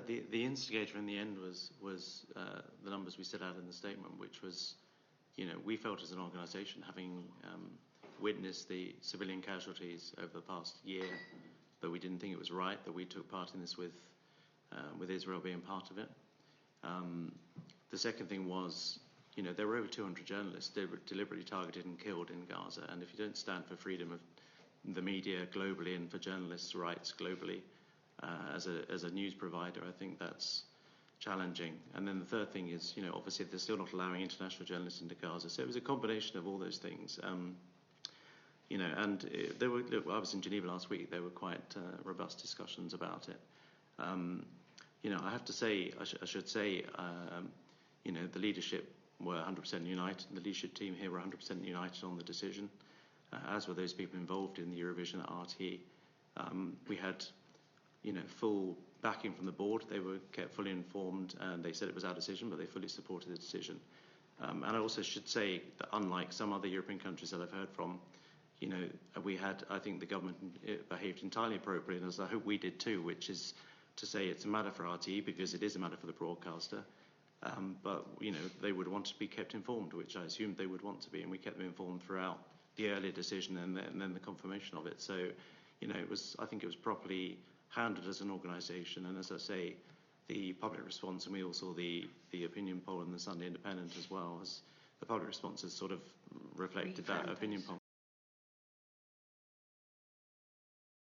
the instigator in the end was the numbers we set out in the statement, which was, we felt as an organisation, having witnessed the civilian casualties over the past year, that we didn't think it was right that we took part in this with Israel being part of it. The second thing was, there were over 200 journalists deliberately targeted and killed in Gaza, and if you don't stand for freedom of the media globally and for journalists' rights globally, as a news provider, I think that's challenging. And then the third thing is, obviously they're still not allowing international journalists into Gaza. So it was a combination of all those things. And I was in Geneva last week. There were quite robust discussions about it. I have to say, I should say, the leadership were 100% united. The leadership team here were 100% united on the decision, as were those people involved in the Eurovision at RTÉ. We had full backing from the board. They were kept fully informed, and they said it was our decision, but they fully supported the decision. And I also should say that unlike some other European countries that I've heard from, I think the government behaved entirely appropriately, as I hope we did too, which is to say it's a matter for RTÉ because it is a matter for the broadcaster. But they would want to be kept informed, which I assumed they would want to be, and we kept them informed throughout the earlier decision and then the confirmation of it. So, I think it was properly handled as an organisation, and as I say, the public response, and we all saw the opinion poll in the Sunday Independent as well, as the public response has sort of reflected that opinion poll.